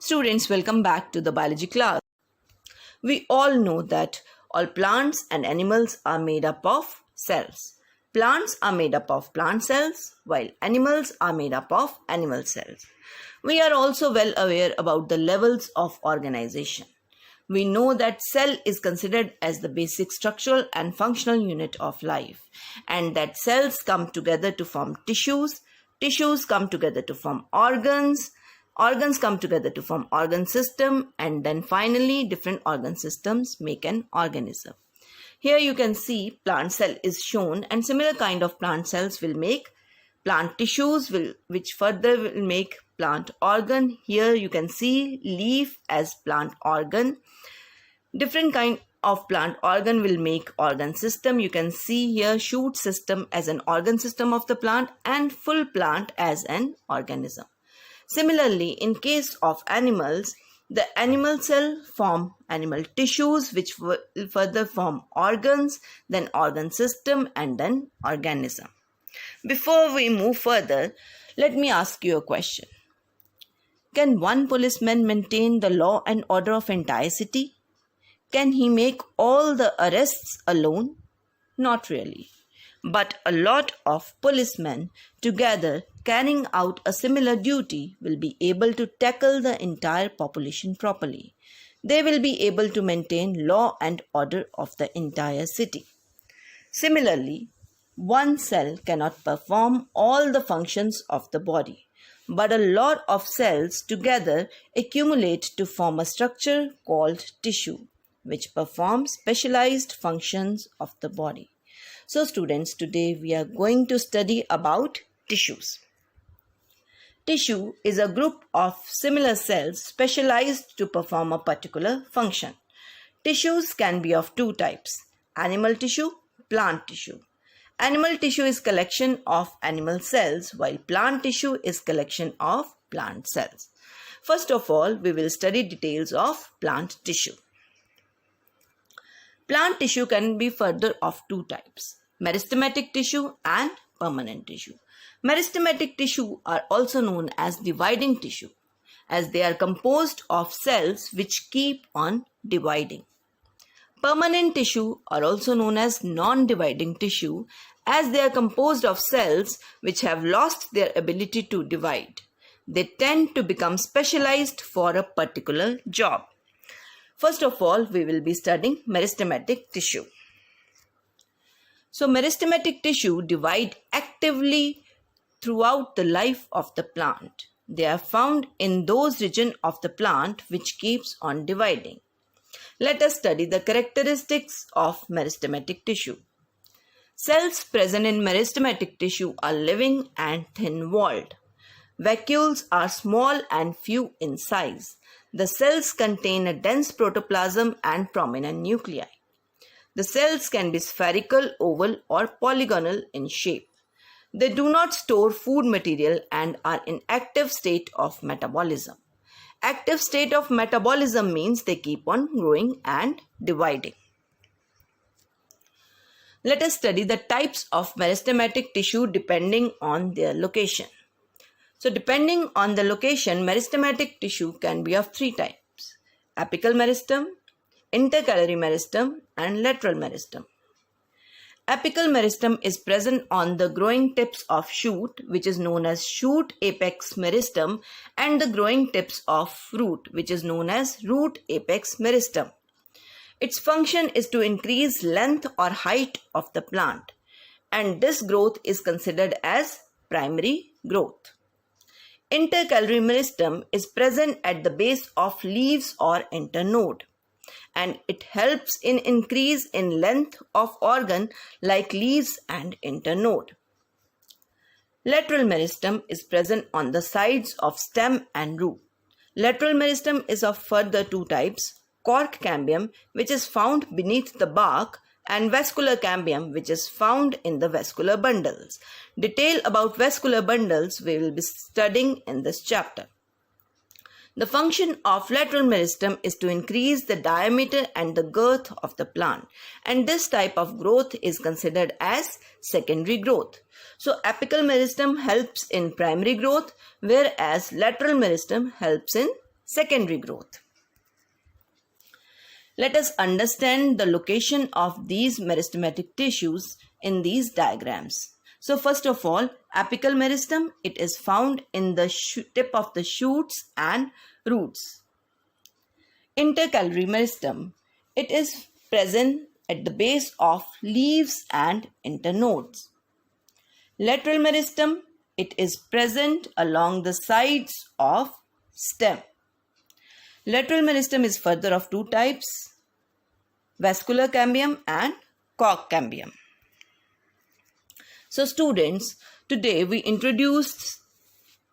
Students, welcome back to the biology class. We all know that all plants and animals are made up of cells. Plants are made up of plant cells, while animals are made up of animal cells. We are also well aware about the levels of organization. We know that cell is considered as the basic structural and functional unit of life, and that cells come together to form tissues, tissues come together to form organs, organs come together to form organ system, and then finally different organ systems make an organism. Here you can see plant cell is shown, and similar kind of plant cells will make plant tissues which further will make plant organ. Here you can see leaf as plant organ. Different kind of plant organ will make organ system. You can see here shoot system as an organ system of the plant and full plant as an organism. Similarly, in case of animals, the animal cell form animal tissues which will further form organs, then organ system and then organism. Before we move further, let me ask you a question. Can one policeman maintain the law and order of entire city? Can he make all the arrests alone? Not really. But a lot of policemen together carrying out a similar duty will be able to tackle the entire population properly. They will be able to maintain law and order of the entire city. Similarly, one cell cannot perform all the functions of the body, but a lot of cells together accumulate to form a structure called tissue, which performs specialized functions of the body. So students, today we are going to study about tissues. Tissue is a group of similar cells specialized to perform a particular function. Tissues can be of two types: animal tissue, plant tissue. Animal tissue is collection of animal cells, while plant tissue is collection of plant cells. First of all, we will study details of plant tissue. Plant tissue can be further of two types: meristematic tissue and permanent tissue. Meristematic tissue are also known as dividing tissue, as they are composed of cells which keep on dividing. Permanent tissue are also known as non-dividing tissue, as they are composed of cells which have lost their ability to divide. They tend to become specialized for a particular job. First of all, we will be studying meristematic tissue. So, meristematic tissue divide actively throughout the life of the plant. They are found in those regions of the plant which keeps on dividing. Let us study the characteristics of meristematic tissue. Cells present in meristematic tissue are living and thin-walled. Vacuoles are small and few in size. The cells contain a dense protoplasm and prominent nuclei. The cells can be spherical, oval, or polygonal in shape. They do not store food material and are in active state of metabolism. Active state of metabolism means they keep on growing and dividing. Let us study the types of meristematic tissue depending on their location. So, depending on the location, meristematic tissue can be of three types: apical meristem, intercalary meristem, and lateral meristem. Apical meristem is present on the growing tips of shoot, which is known as shoot apex meristem, and the growing tips of root, which is known as root apex meristem. Its function is to increase length or height of the plant, and this growth is considered as primary growth. Intercalary meristem is present at the base of leaves or internode, and it helps in increase in length of organ like leaves and internode. Lateral meristem is present on the sides of stem and root. Lateral meristem is of further two types: cork cambium, which is found beneath the bark, and vascular cambium, which is found in the vascular bundles. Detail about vascular bundles we will be studying in this chapter. The function of lateral meristem is to increase the diameter and the girth of the plant, and this type of growth is considered as secondary growth. So, apical meristem helps in primary growth, whereas lateral meristem helps in secondary growth. Let us understand the location of these meristematic tissues in these diagrams. So first of all, apical meristem, it is found in the tip of the shoots and roots. Intercalary meristem, it is present at the base of leaves and internodes. Lateral meristem, it is present along the sides of stem. Lateral meristem is further of two types, vascular cambium and cork cambium. So students, today we introduced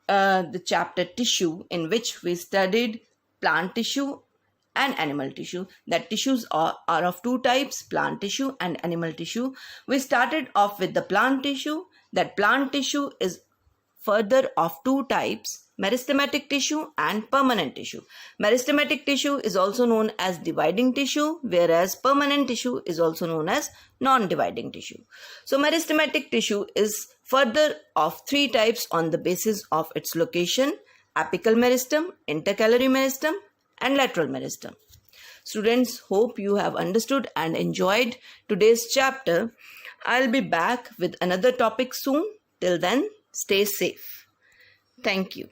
the chapter tissue, in which we studied plant tissue and animal tissue. That tissues are of two types, plant tissue and animal tissue. We started off with the plant tissue. That plant tissue is further of two types, meristematic tissue and permanent tissue. Meristematic tissue is also known as dividing tissue, whereas permanent tissue is also known as non-dividing tissue. So meristematic tissue is further of three types on the basis of its location: apical meristem, intercalary meristem and lateral meristem. Students, hope you have understood and enjoyed today's chapter. I'll be back with another topic soon. Till then, stay safe. Thank you.